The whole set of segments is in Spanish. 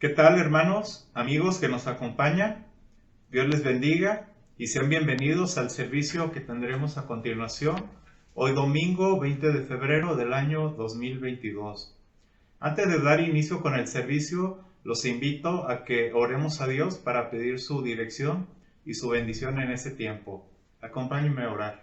¿Qué tal, hermanos, amigos que nos acompañan? Dios les bendiga y sean bienvenidos al servicio que tendremos a continuación, hoy domingo 20 de febrero del año 2022. Antes de dar inicio con el servicio, los invito a que oremos a Dios para pedir su dirección y su bendición en este tiempo. Acompáñenme a orar.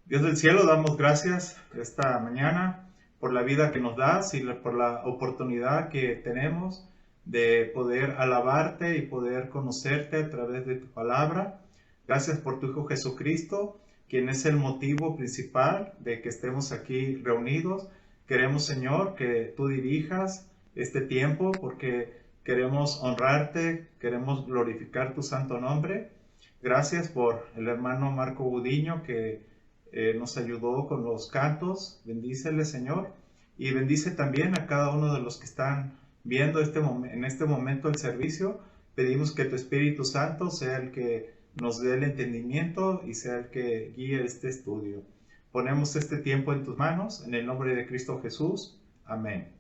Dios del cielo, damos gracias esta mañana por la vida que nos das y por la oportunidad que tenemos de poder alabarte y poder conocerte a través de tu palabra. Gracias por tu Hijo Jesucristo, quien es el motivo principal de que estemos aquí reunidos. Queremos, Señor, que tú dirijas este tiempo porque queremos honrarte, queremos glorificar tu santo nombre. Gracias por el hermano Marco Gudiño que nos ayudó con los cantos. Bendícele, Señor, y bendice también a cada uno de los que están viendo en este momento el servicio. Pedimos que tu Espíritu Santo sea el que nos dé el entendimiento y sea el que guíe este estudio. Ponemos este tiempo en tus manos, en el nombre de Cristo Jesús. Amén.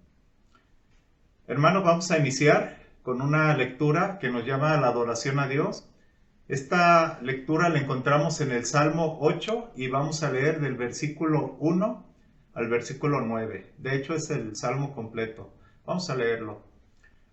Hermanos, vamos a iniciar con una lectura que nos llama a la adoración a Dios. Esta lectura la encontramos en el Salmo 8 y vamos a leer del versículo 1 al versículo 9. De hecho, es el Salmo completo. Vamos a leerlo.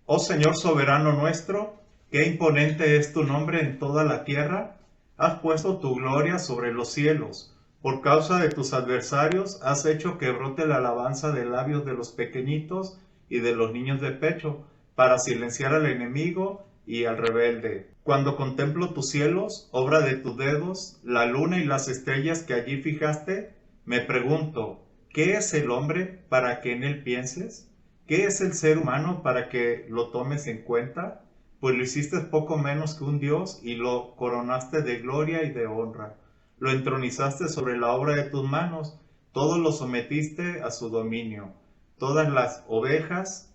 Oh Señor soberano nuestro, qué imponente es tu nombre en toda la tierra. Has puesto tu gloria sobre los cielos. Por causa de tus adversarios, has hecho que brote la alabanza de labios de los pequeñitos y de los niños de pecho, para silenciar al enemigo y al rebelde. Cuando contemplo tus cielos, obra de tus dedos, la luna y las estrellas que allí fijaste, me pregunto, ¿qué es el hombre para que en él pienses? ¿Qué es el ser humano para que lo tomes en cuenta? Pues lo hiciste poco menos que un Dios y lo coronaste de gloria y de honra. Lo entronizaste sobre la obra de tus manos, todo lo sometiste a su dominio. Todas las ovejas,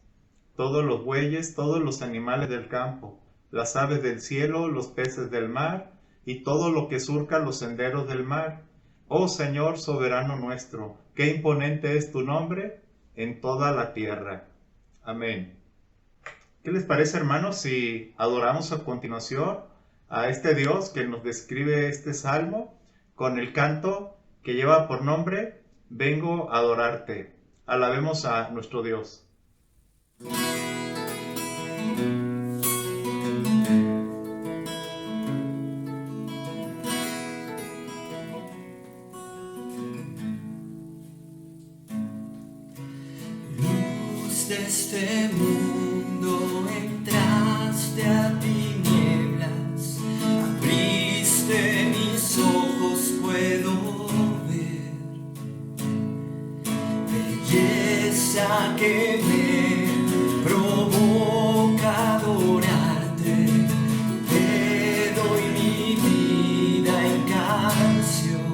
todos los bueyes, todos los animales del campo, las aves del cielo, los peces del mar, y todo lo que surca los senderos del mar. Oh Señor soberano nuestro, qué imponente es tu nombre en toda la tierra. Amén. ¿Qué les parece, hermanos, si adoramos a continuación a este Dios que nos describe este salmo con el canto que lleva por nombre Vengo a adorarte? Alabemos a nuestro Dios. De este mundo entraste a tinieblas, abriste mis ojos, puedo ver belleza que me provoca adorarte. Te doy mi vida en canción.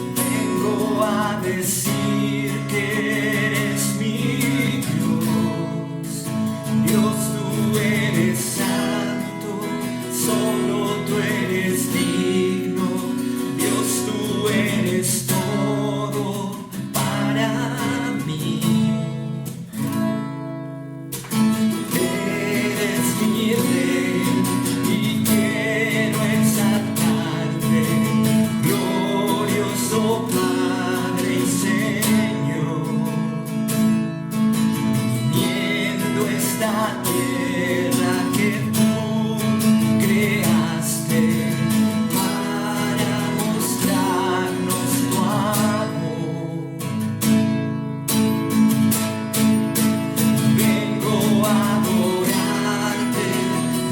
Vengo a decir que eres mi Dios. Dios, tú eres santo, solo tú eres digno. Dios, tú eres todo para mí. Eres mi rey y quiero exaltarte, glorioso Padre y Señor, viniendo esta tierra que tú creaste para mostrarnos tu amor. Vengo a adorarte,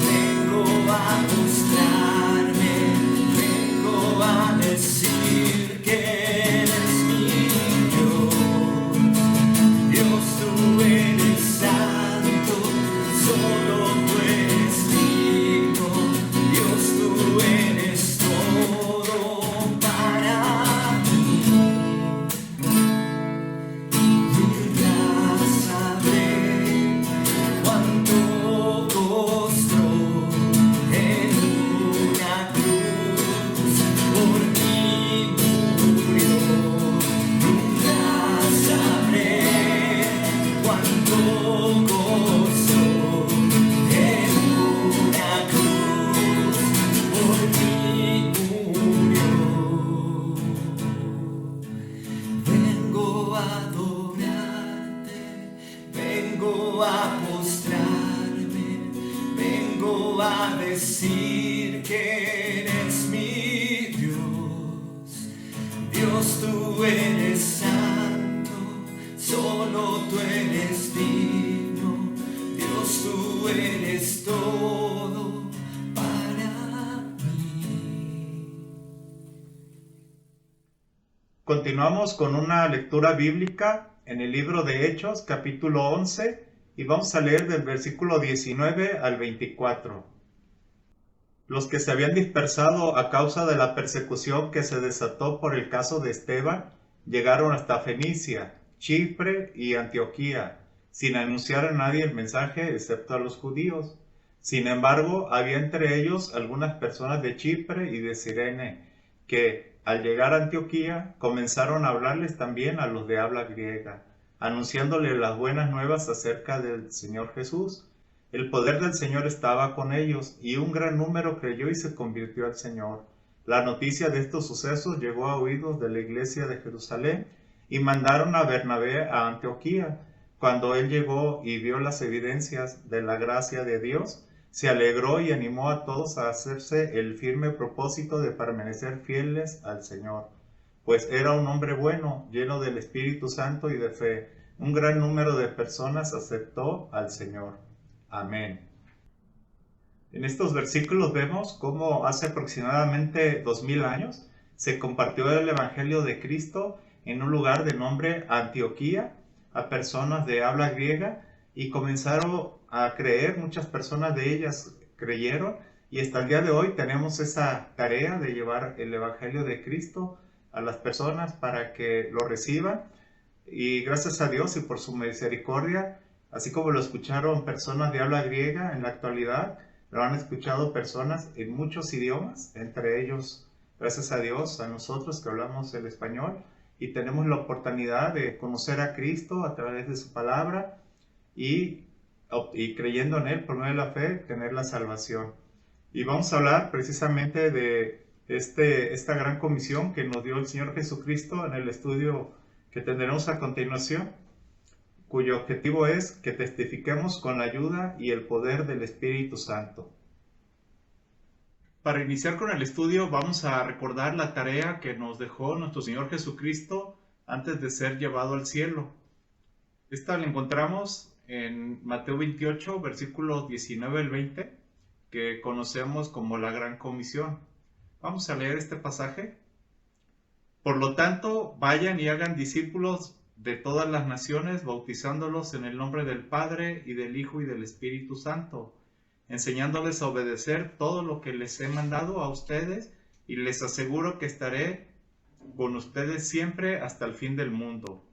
vengo a mostrarme, vengo a decir que eres mi Dios. Dios, tú eres santo, solo tú eres digno. Dios, tú eres todo para mí. Nunca sabré cuánto costó en una a decir que eres mi Dios. Dios, tú eres santo, solo tú eres digno. Dios, tú eres todo para mí. Continuamos con una lectura bíblica en el libro de Hechos, capítulo 11, y vamos a leer del versículo 19 al 24. Los que se habían dispersado a causa de la persecución que se desató por el caso de Esteban, llegaron hasta Fenicia, Chipre y Antioquía, sin anunciar a nadie el mensaje excepto a los judíos. Sin embargo, había entre ellos algunas personas de Chipre y de Cirene, que, al llegar a Antioquía, comenzaron a hablarles también a los de habla griega, anunciándoles las buenas nuevas acerca del Señor Jesús. El poder del Señor estaba con ellos, y un gran número creyó y se convirtió al Señor. La noticia de estos sucesos llegó a oídos de la iglesia de Jerusalén, y mandaron a Bernabé a Antioquía. Cuando él llegó y vio las evidencias de la gracia de Dios, se alegró y animó a todos a hacerse el firme propósito de permanecer fieles al Señor, pues era un hombre bueno, lleno del Espíritu Santo y de fe. Un gran número de personas aceptó al Señor. Amén. En estos versículos vemos cómo hace aproximadamente 2000 años se compartió el Evangelio de Cristo en un lugar de nombre Antioquía a personas de habla griega, y comenzaron a creer. Muchas personas de ellas creyeron, y hasta el día de hoy tenemos esa tarea de llevar el Evangelio de Cristo a las personas para que lo reciban. Y gracias a Dios y por su misericordia, así como lo escucharon personas de habla griega, en la actualidad lo han escuchado personas en muchos idiomas, entre ellos, gracias a Dios, a nosotros que hablamos el español, y tenemos la oportunidad de conocer a Cristo a través de su palabra y creyendo en Él por medio de la fe, tener la salvación. Y vamos a hablar precisamente de esta gran comisión que nos dio el Señor Jesucristo en el estudio que tendremos a continuación, cuyo objetivo es que testifiquemos con la ayuda y el poder del Espíritu Santo. Para iniciar con el estudio, vamos a recordar la tarea que nos dejó nuestro Señor Jesucristo antes de ser llevado al cielo. Esta la encontramos en Mateo 28, versículos 19 al 20, que conocemos como la Gran Comisión. Vamos a leer este pasaje. Por lo tanto, vayan y hagan discípulos de todas las naciones, bautizándolos en el nombre del Padre, y del Hijo, y del Espíritu Santo, enseñándoles a obedecer todo lo que les he mandado a ustedes, y les aseguro que estaré con ustedes siempre hasta el fin del mundo.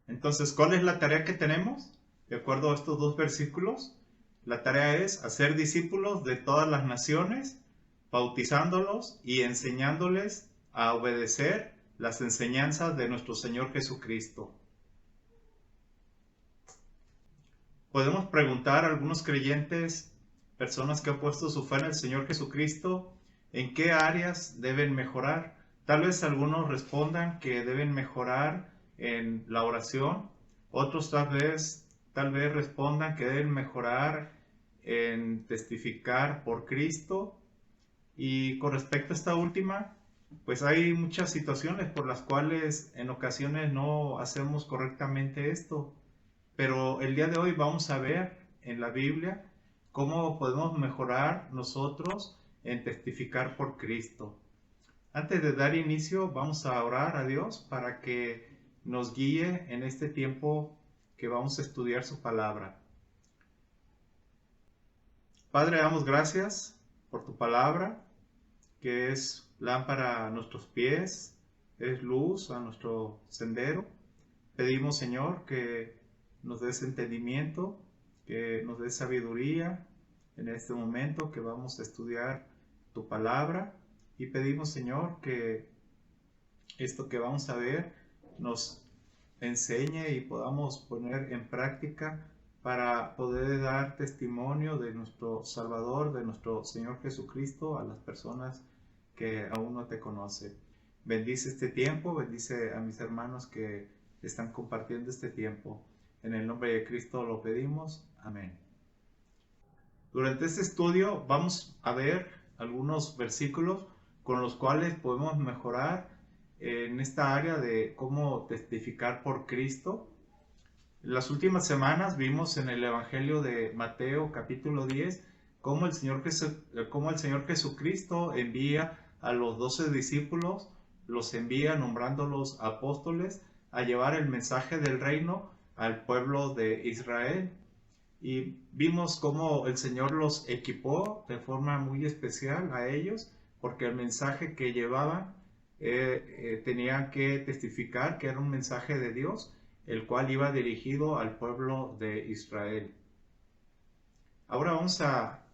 Entonces, ¿cuál es la tarea que tenemos? De acuerdo a estos dos versículos, la tarea es hacer discípulos de todas las naciones, bautizándolos y enseñándoles a obedecer las enseñanzas de nuestro Señor Jesucristo. Podemos preguntar a algunos creyentes, personas que han puesto su fe en el Señor Jesucristo, en qué áreas deben mejorar. Tal vez algunos respondan que deben mejorar en la oración, otros tal vez respondan que deben mejorar en testificar por Cristo. Y con respecto a esta última, pues hay muchas situaciones por las cuales en ocasiones no hacemos correctamente esto. Pero el día de hoy vamos a ver en la Biblia cómo podemos mejorar nosotros en testificar por Cristo. Antes de dar inicio, vamos a orar a Dios para que nos guíe en este tiempo que vamos a estudiar su palabra. Padre, damos gracias por tu palabra, que es lámpara a nuestros pies, es luz a nuestro sendero. Pedimos, Señor, que nos des entendimiento, que nos des sabiduría en este momento que vamos a estudiar tu palabra. Y pedimos, Señor, que esto que vamos a ver nos enseñe y podamos poner en práctica para poder dar testimonio de nuestro Salvador, de nuestro Señor Jesucristo a las personas que aún no te conocen. Bendice este tiempo, bendice a mis hermanos que están compartiendo este tiempo. En el nombre de Cristo lo pedimos. Amén. Durante este estudio vamos a ver algunos versículos con los cuales podemos mejorar en esta área de cómo testificar por Cristo. En las últimas semanas vimos en el Evangelio de Mateo capítulo 10 cómo el Señor Jesucristo envía a los 12 discípulos, los envía nombrándolos apóstoles a llevar el mensaje del reino al pueblo de Israel. Y vimos cómo el Señor los equipó de forma muy especial a ellos, porque el mensaje que llevaban tenían que testificar que era un mensaje de Dios, el cual iba dirigido al pueblo de Israel. Ahora vamos a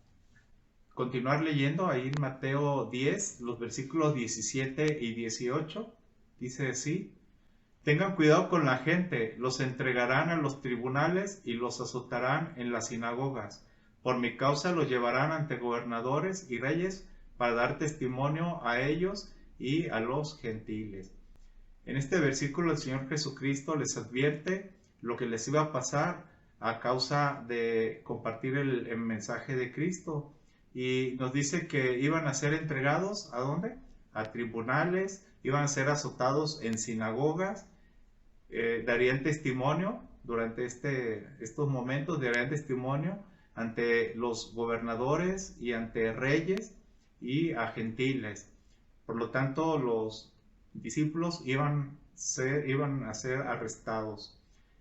continuar leyendo ahí en Mateo 10, los versículos 17 y 18. Dice así: tengan cuidado con la gente, los entregarán a los tribunales y los azotarán en las sinagogas. Por mi causa los llevarán ante gobernadores y reyes para dar testimonio a ellos y a los gentiles. En este versículo el Señor Jesucristo les advierte lo que les iba a pasar a causa de compartir el mensaje de Cristo. Y nos dice que iban a ser entregados, ¿a dónde? A tribunales, iban a ser azotados en sinagogas, darían testimonio durante estos momentos, darían testimonio ante los gobernadores y ante reyes y a gentiles. Por lo tanto, los discípulos iban a ser arrestados.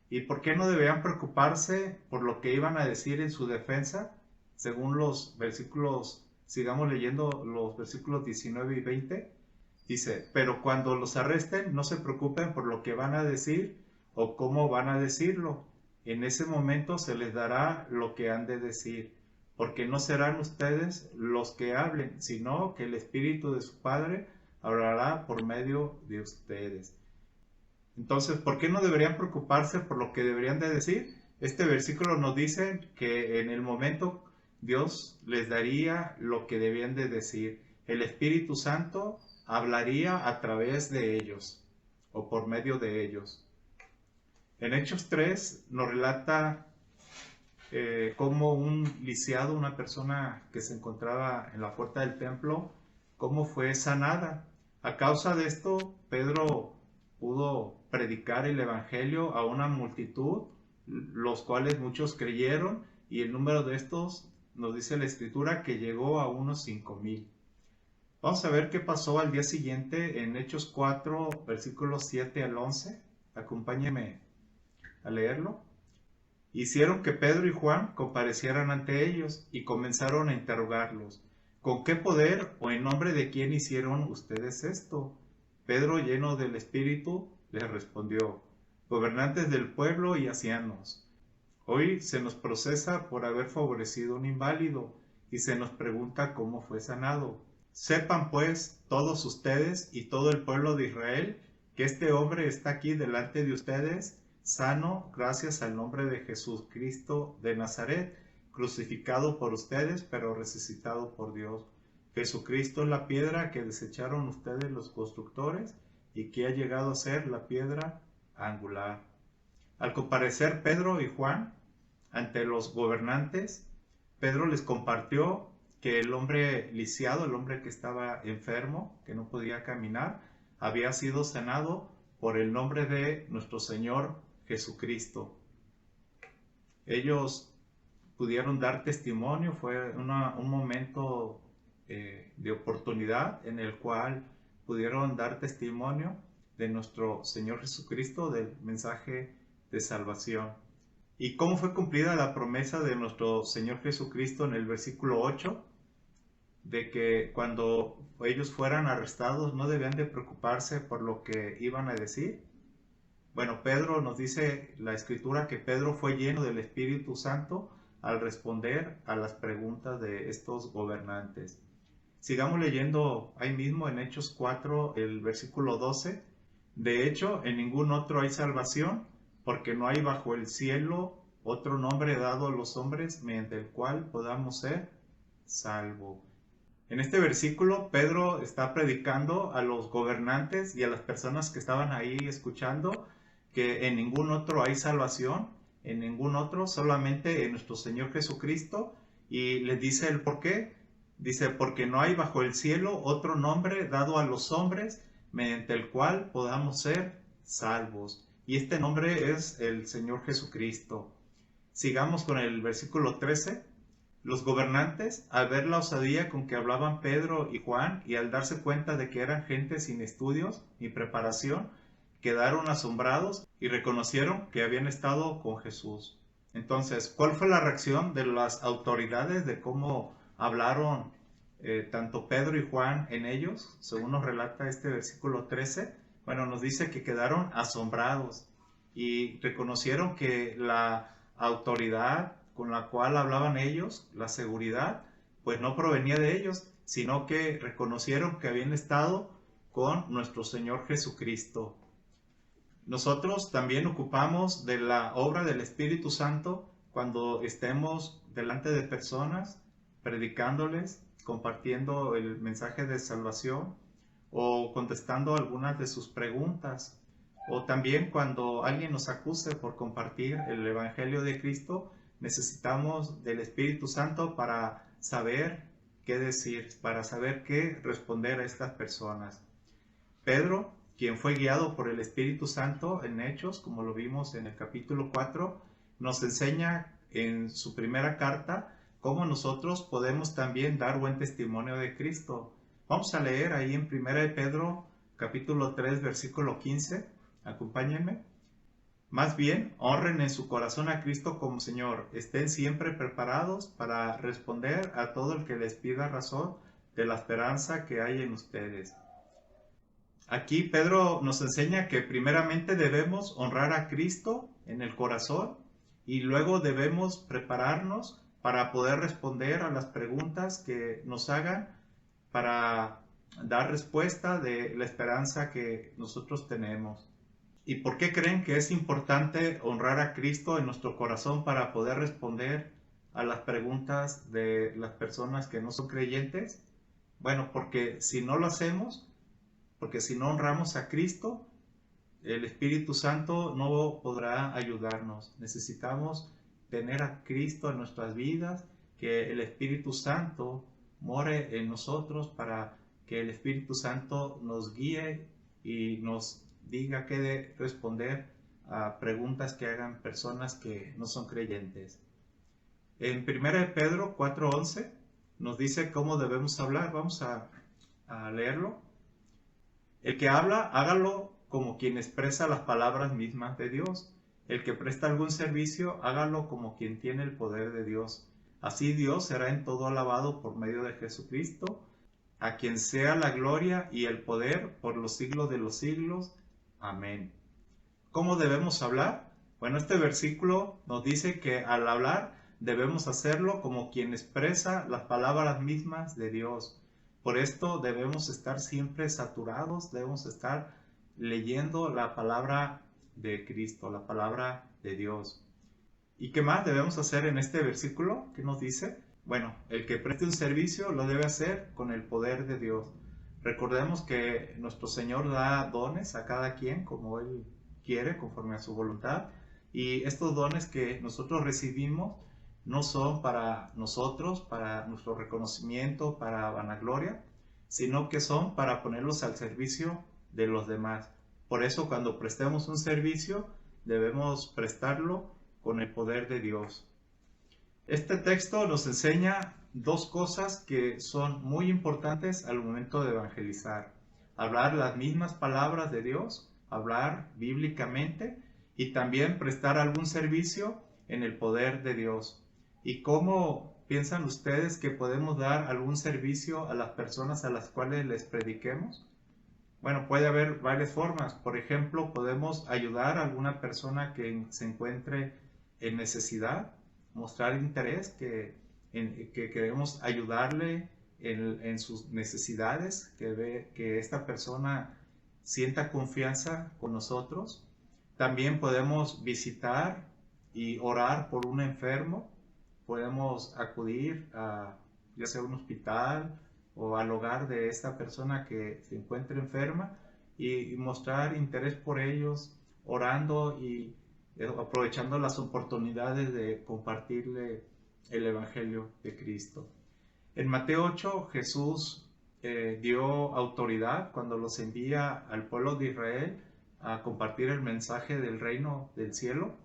¿Y por qué no debían preocuparse por lo que iban a decir en su defensa? Según los versículos, sigamos leyendo los versículos 19 y 20, dice: pero cuando los arresten, no se preocupen por lo que van a decir o cómo van a decirlo. En ese momento se les dará lo que han de decir, porque no serán ustedes los que hablen, sino que el Espíritu de su Padre hablará por medio de ustedes. Entonces, ¿por qué no deberían preocuparse por lo que deberían de decir? Este versículo nos dice que en el momento Dios les daría lo que debían de decir. El Espíritu Santo hablaría a través de ellos o por medio de ellos. En Hechos 3 nos relata cómo un lisiado, una persona que se encontraba en la puerta del templo, cómo fue sanada. A causa de esto, Pedro pudo predicar el Evangelio a una multitud, los cuales muchos creyeron, y el número de estos nos dice la Escritura que llegó a unos 5,000. Vamos a ver qué pasó al día siguiente en Hechos 4, versículos 7 al 11. Acompáñeme a leerlo. Hicieron que Pedro y Juan comparecieran ante ellos y comenzaron a interrogarlos. ¿Con qué poder o en nombre de quién hicieron ustedes esto? Pedro, lleno del Espíritu, les respondió: gobernantes del pueblo y ancianos, hoy se nos procesa por haber favorecido a un inválido y se nos pregunta cómo fue sanado. Sepan pues todos ustedes y todo el pueblo de Israel que este hombre está aquí delante de ustedes, sano gracias al nombre de Jesucristo de Nazaret, crucificado por ustedes, pero resucitado por Dios. Jesucristo es la piedra que desecharon ustedes los constructores y que ha llegado a ser la piedra angular. Al comparecer Pedro y Juan ante los gobernantes, Pedro les compartió que el hombre lisiado, el hombre que estaba enfermo, que no podía caminar, había sido sanado por el nombre de nuestro Señor Jesucristo. Ellos pudieron dar testimonio, fue un momento de oportunidad en el cual pudieron dar testimonio de nuestro Señor Jesucristo, del mensaje de salvación. ¿Y cómo fue cumplida la promesa de nuestro Señor Jesucristo en el versículo 8? De que cuando ellos fueran arrestados no debían de preocuparse por lo que iban a decir. Bueno, Pedro nos dice la Escritura que Pedro fue lleno del Espíritu Santo al responder a las preguntas de estos gobernantes. Sigamos leyendo ahí mismo en Hechos 4, el versículo 12. De hecho, en ningún otro hay salvación, porque no hay bajo el cielo otro nombre dado a los hombres mediante el cual podamos ser salvos. En este versículo, Pedro está predicando a los gobernantes y a las personas que estaban ahí escuchando que en ningún otro hay salvación, en ningún otro, solamente en nuestro Señor Jesucristo, Y les dice el por qué. Dice, porque no hay bajo el cielo otro nombre dado a los hombres mediante el cual podamos ser salvos. Y este nombre es el Señor Jesucristo. Sigamos con el versículo 13. Los gobernantes, al ver la osadía con que hablaban Pedro y Juan y al darse cuenta de que eran gente sin estudios ni preparación, quedaron asombrados y reconocieron que habían estado con Jesús. Entonces, ¿cuál fue la reacción de las autoridades de cómo hablaron tanto Pedro y Juan en ellos? Según nos relata este versículo 13, bueno, nos dice que quedaron asombrados y reconocieron que la autoridad con la cual hablaban ellos, la seguridad, pues no provenía de ellos, sino que reconocieron que habían estado con nuestro Señor Jesucristo. Nosotros también ocupamos de la obra del Espíritu Santo cuando estemos delante de personas, predicándoles, compartiendo el mensaje de salvación o contestando algunas de sus preguntas. O también cuando alguien nos acuse por compartir el Evangelio de Cristo, necesitamos del Espíritu Santo para saber qué decir, para saber qué responder a estas personas. Pedro, quien fue guiado por el Espíritu Santo en Hechos, como lo vimos en el capítulo 4, nos enseña en su primera carta cómo nosotros podemos también dar buen testimonio de Cristo. Vamos a leer ahí en 1 de Pedro, capítulo 3, versículo 15. Acompáñenme. Más bien, honren en su corazón a Cristo como Señor. Estén siempre preparados para responder a todo el que les pida razón de la esperanza que hay en ustedes. Aquí Pedro nos enseña que primeramente debemos honrar a Cristo en el corazón y luego debemos prepararnos para poder responder a las preguntas que nos hagan para dar respuesta de la esperanza que nosotros tenemos. ¿Y por qué creen que es importante honrar a Cristo en nuestro corazón para poder responder a las preguntas de las personas que no son creyentes? Bueno, porque si no lo hacemos, porque si no honramos a Cristo, el Espíritu Santo no podrá ayudarnos. Necesitamos tener a Cristo en nuestras vidas, que el Espíritu Santo more en nosotros para que el Espíritu Santo nos guíe y nos diga qué responder a preguntas que hagan personas que no son creyentes. En 1 de Pedro 4:11 nos dice cómo debemos hablar. Vamos a leerlo. El que habla, hágalo como quien expresa las palabras mismas de Dios. El que presta algún servicio, hágalo como quien tiene el poder de Dios. Así Dios será en todo alabado por medio de Jesucristo, a quien sea la gloria y el poder por los siglos de los siglos. Amén. ¿Cómo debemos hablar? Bueno, este versículo nos dice que al hablar debemos hacerlo como quien expresa las palabras mismas de Dios. Por esto debemos estar siempre saturados, debemos estar leyendo la palabra de Cristo, la palabra de Dios. ¿Y qué más debemos hacer en este versículo? ¿Qué nos dice? Bueno, el que preste un servicio lo debe hacer con el poder de Dios. Recordemos que nuestro Señor da dones a cada quien como Él quiere, conforme a su voluntad. Y estos dones que nosotros recibimos no son para nosotros, para nuestro reconocimiento, para vanagloria, sino que son para ponerlos al servicio de los demás. Por eso cuando prestemos un servicio, debemos prestarlo con el poder de Dios. Este texto nos enseña dos cosas que son muy importantes al momento de evangelizar. Hablar las mismas palabras de Dios, hablar bíblicamente y también prestar algún servicio en el poder de Dios. ¿Y cómo piensan ustedes que podemos dar algún servicio a las personas a las cuales les prediquemos? Bueno, puede haber varias formas. Por ejemplo, podemos ayudar a alguna persona que se encuentre en necesidad, mostrar interés, que queremos ayudarle en sus necesidades, que esta persona sienta confianza con nosotros. También podemos visitar y orar por un enfermo. Podemos acudir a ya sea un hospital o al hogar de esta persona que se encuentre enferma y mostrar interés por ellos, orando y aprovechando las oportunidades de compartirle el Evangelio de Cristo. En Mateo 8, Jesús dio autoridad cuando los envía al pueblo de Israel a compartir el mensaje del reino del cielo.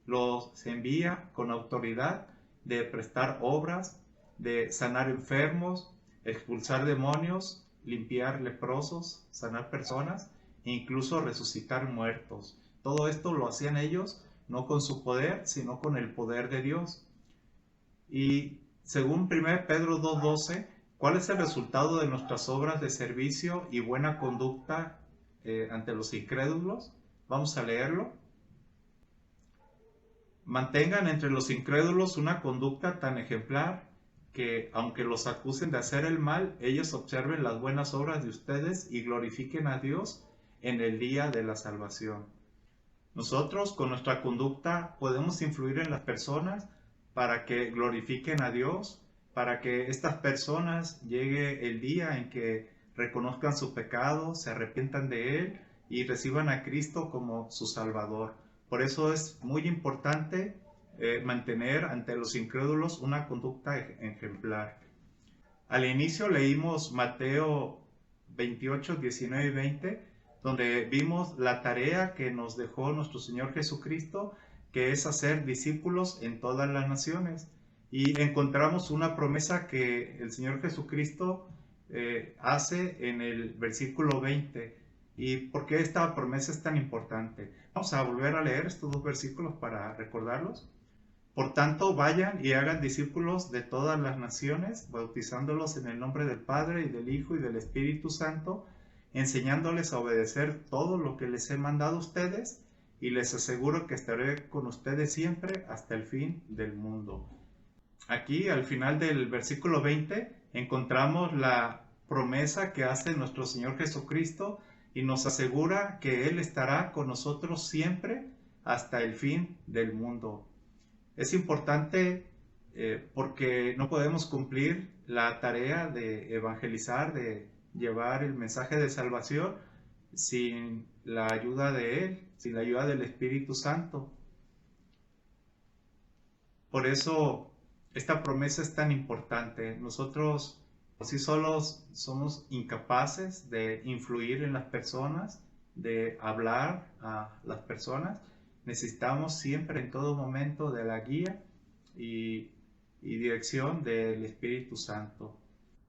Los envía con autoridad de prestar obras, de sanar enfermos, expulsar demonios, limpiar leprosos, sanar personas e incluso resucitar muertos. Todo esto lo hacían ellos no con su poder, sino con el poder de Dios. Y según 1 Pedro 2:12, ¿cuál es el resultado de nuestras obras de servicio y buena conducta ante los incrédulos? Vamos a leerlo. Mantengan entre los incrédulos una conducta tan ejemplar que, aunque los acusen de hacer el mal, ellos observen las buenas obras de ustedes y glorifiquen a Dios en el día de la salvación. Nosotros, con nuestra conducta, podemos influir en las personas para que glorifiquen a Dios, para que estas personas llegue el día en que reconozcan su pecado, se arrepientan de él y reciban a Cristo como su Salvador. Por eso es muy importante mantener ante los incrédulos una conducta ejemplar. Al inicio leímos Mateo 28, 19 y 20, donde vimos la tarea que nos dejó nuestro Señor Jesucristo, que es hacer discípulos en todas las naciones. Y encontramos una promesa que el Señor Jesucristo hace en el versículo 20. ¿Y por qué esta promesa es tan importante? Vamos a volver a leer estos dos versículos para recordarlos. Por tanto, vayan y hagan discípulos de todas las naciones, bautizándolos en el nombre del Padre y del Hijo y del Espíritu Santo, enseñándoles a obedecer todo lo que les he mandado a ustedes, y les aseguro que estaré con ustedes siempre hasta el fin del mundo. Aquí, al final del versículo 20, encontramos la promesa que hace nuestro Señor Jesucristo y nos asegura que Él estará con nosotros siempre hasta el fin del mundo. Es importante porque no podemos cumplir la tarea de evangelizar, de llevar el mensaje de salvación sin la ayuda de Él, sin la ayuda del Espíritu Santo. Por eso esta promesa es tan importante. Nosotros por sí solos somos incapaces de influir en las personas, de hablar a las personas. Necesitamos siempre, en todo momento, de la guía y dirección del Espíritu Santo.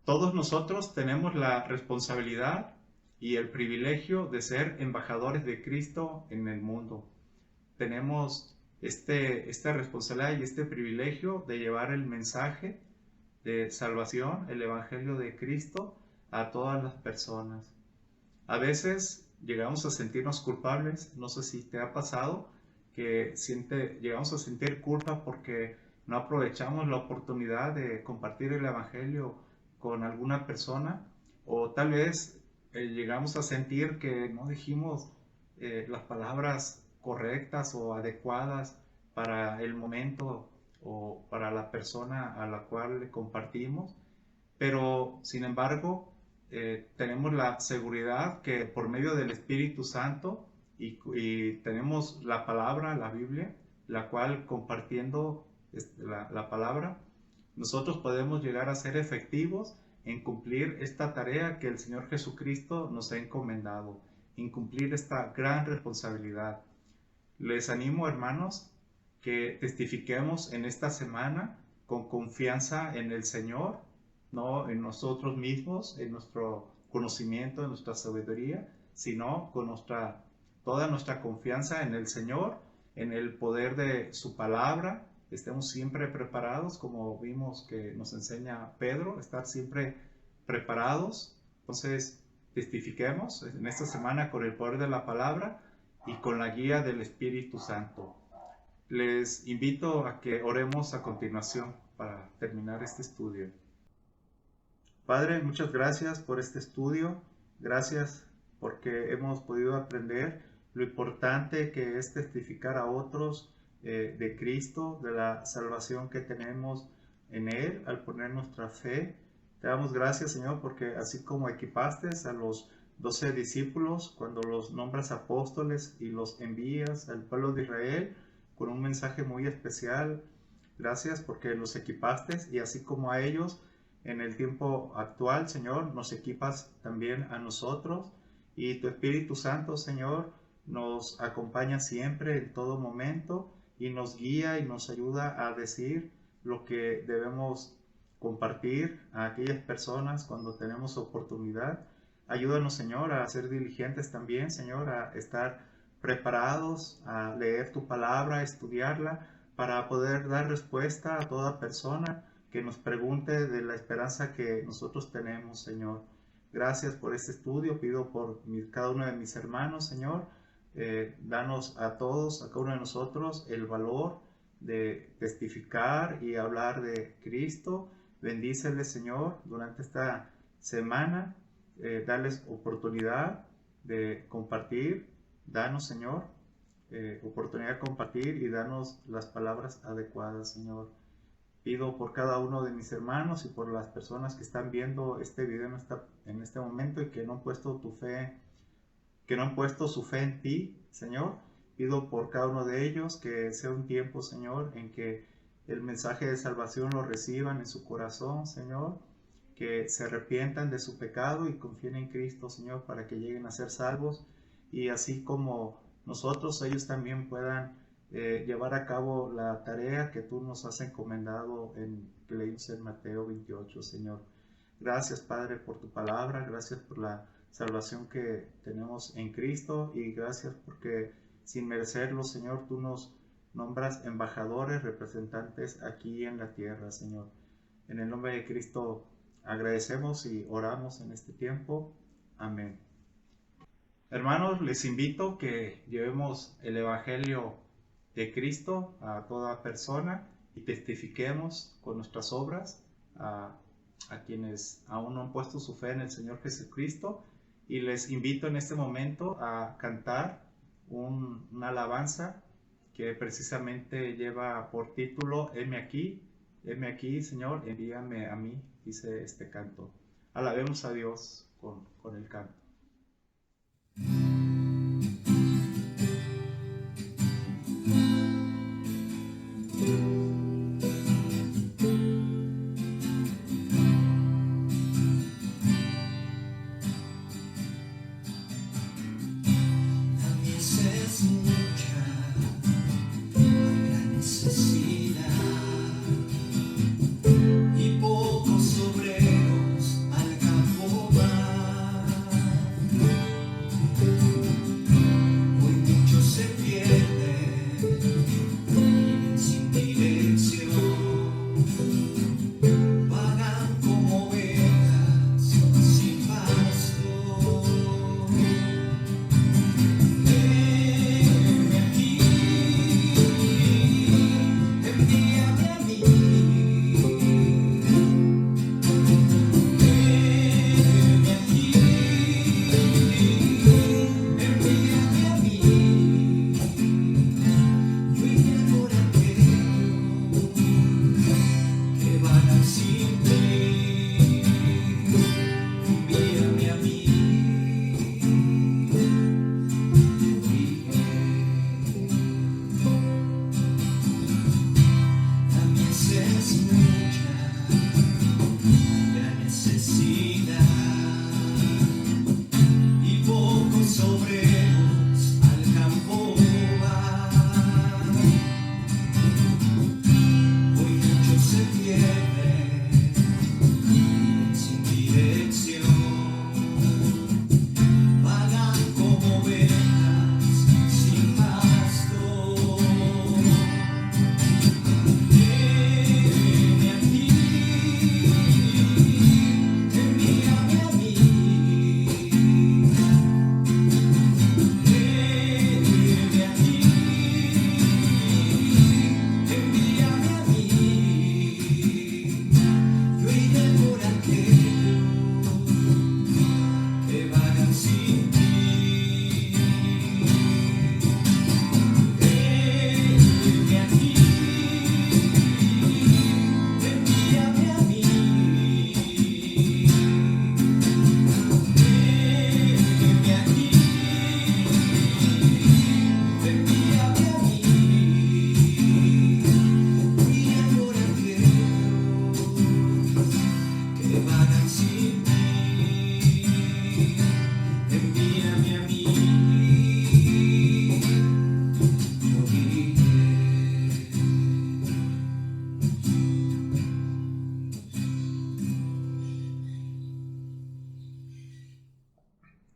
Todos nosotros tenemos la responsabilidad y el privilegio de ser embajadores de Cristo en el mundo. Tenemos esta responsabilidad y este privilegio de llevar el mensaje de salvación, el Evangelio de Cristo, a todas las personas. A veces llegamos a sentirnos culpables. No sé si te ha pasado que llegamos a sentir culpa porque no aprovechamos la oportunidad de compartir el Evangelio con alguna persona, o tal vez llegamos a sentir que no dijimos las palabras correctas o adecuadas para el momento o para la persona a la cual le compartimos, pero sin embargo tenemos la seguridad que por medio del Espíritu Santo y tenemos la palabra, la Biblia, la cual compartiendo la palabra, nosotros podemos llegar a ser efectivos en cumplir esta tarea que el Señor Jesucristo nos ha encomendado, en cumplir esta gran responsabilidad. Les animo, hermanos, que testifiquemos en esta semana con confianza en el Señor, no en nosotros mismos, en nuestro conocimiento, en nuestra sabiduría, sino con toda nuestra confianza en el Señor, en el poder de su palabra. Estemos siempre preparados, como vimos que nos enseña Pedro, estar siempre preparados. Entonces, testifiquemos en esta semana con el poder de la palabra y con la guía del Espíritu Santo. Les invito a que oremos a continuación para terminar este estudio. Padre, muchas gracias por este estudio. Gracias porque hemos podido aprender lo importante que es testificar a otros de Cristo, de la salvación que tenemos en Él al poner nuestra fe. Te damos gracias, Señor, porque así como equipaste a los 12 discípulos cuando los nombras apóstoles y los envías al pueblo de Israel con un mensaje muy especial, Gracias porque nos equipaste y así como a ellos en el tiempo actual, Señor, nos equipas también a nosotros y tu Espíritu Santo, Señor, nos acompaña siempre en todo momento y nos guía y nos ayuda a decir lo que debemos compartir a aquellas personas cuando tenemos oportunidad. Ayúdanos, Señor, a ser diligentes también, Señor, a estar preparados, a leer tu palabra, a estudiarla, para poder dar respuesta a toda persona que nos pregunte de la esperanza que nosotros tenemos, Señor. Gracias por este estudio, pido por cada uno de mis hermanos, Señor. Danos a todos, a cada uno de nosotros, el valor de testificar y hablar de Cristo. Bendíceles, Señor, durante esta semana. Darles oportunidad de compartir. Danos, Señor, oportunidad de compartir y danos las palabras adecuadas, Señor. Pido por cada uno de mis hermanos y por las personas que están viendo este video en este momento y que no han puesto su fe en ti, Señor. Pido por cada uno de ellos que sea un tiempo, Señor, en que el mensaje de salvación lo reciban en su corazón, Señor. Que se arrepientan de su pecado y confíen en Cristo, Señor, para que lleguen a ser salvos. Y así como nosotros, ellos también puedan llevar a cabo la tarea que tú nos has encomendado que leímos en Mateo 28, Señor. Gracias, Padre, por tu palabra, gracias por la salvación que tenemos en Cristo y gracias porque sin merecerlo, Señor, tú nos nombras embajadores, representantes aquí en la tierra, Señor. En el nombre de Cristo agradecemos y oramos en este tiempo. Amén. Hermanos, les invito que llevemos el Evangelio de Cristo a toda persona y testifiquemos con nuestras obras a quienes aún no han puesto su fe en el Señor Jesucristo. Y les invito en este momento a cantar una alabanza que precisamente lleva por título heme aquí, Señor, envíame a mí, dice este canto. Alabemos a Dios con el canto. Obreros al campo va.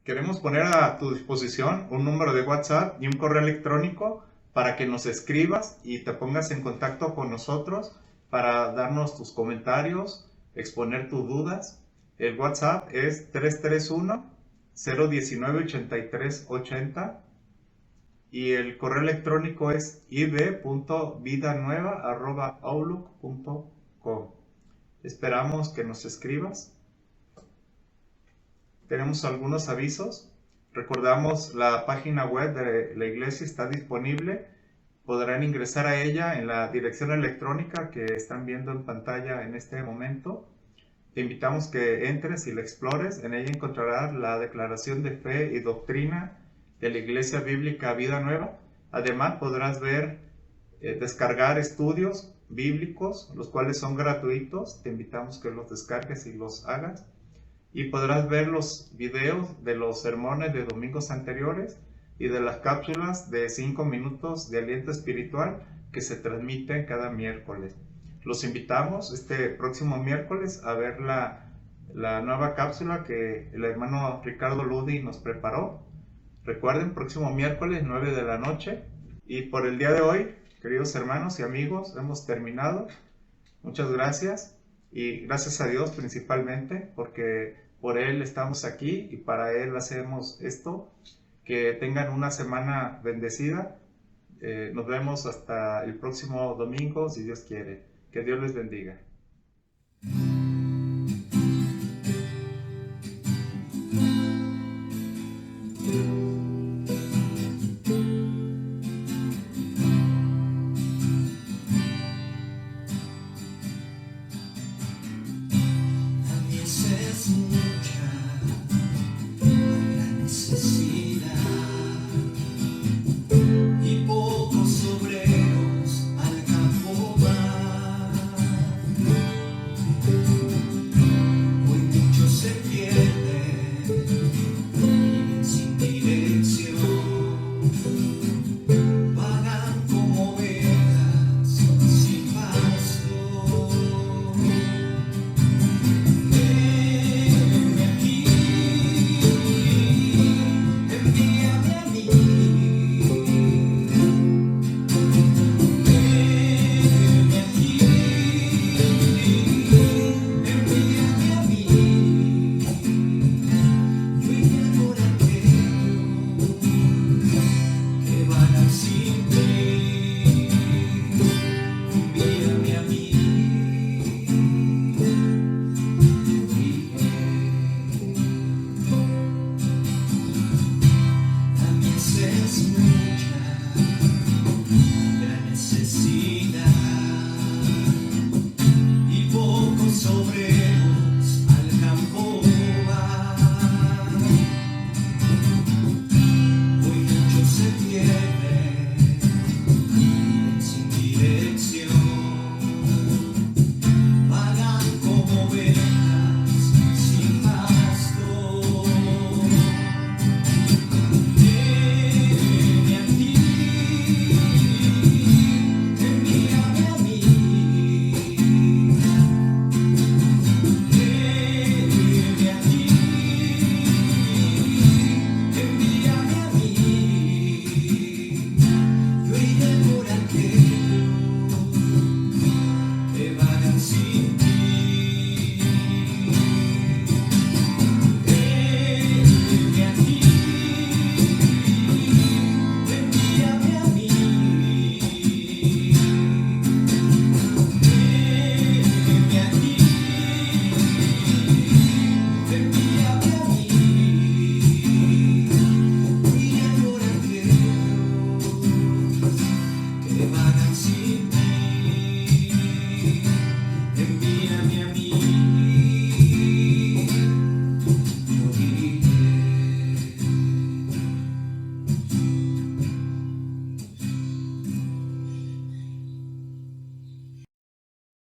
Queremos poner a tu disposición un número de WhatsApp y un correo electrónico para que nos escribas y te pongas en contacto con nosotros para darnos tus comentarios, exponer tus dudas. El WhatsApp es 331-019-8380 y el correo electrónico es ib.vidanueva@outlook.com. Esperamos que nos escribas. Tenemos algunos avisos. Recordamos, la página web de la iglesia está disponible. Podrán ingresar a ella en la dirección electrónica que están viendo en pantalla en este momento. Te invitamos que entres y la explores. En ella encontrarás la declaración de fe y doctrina de la Iglesia Bíblica Vida Nueva. Además podrás descargar estudios bíblicos, los cuales son gratuitos. Te invitamos que los descargues y los hagas. Y podrás ver los videos de los sermones de domingos anteriores y de las cápsulas de 5 minutos de aliento espiritual que se transmiten cada miércoles. Los invitamos este próximo miércoles a ver la nueva cápsula que el hermano Ricardo Ludi nos preparó. Recuerden, próximo miércoles 9 de la noche. Y por el día de hoy, queridos hermanos y amigos, hemos terminado. Muchas gracias. Y gracias a Dios principalmente, porque por Él estamos aquí y para Él hacemos esto. Que tengan una semana bendecida. Nos vemos hasta el próximo domingo, si Dios quiere. Que Dios les bendiga.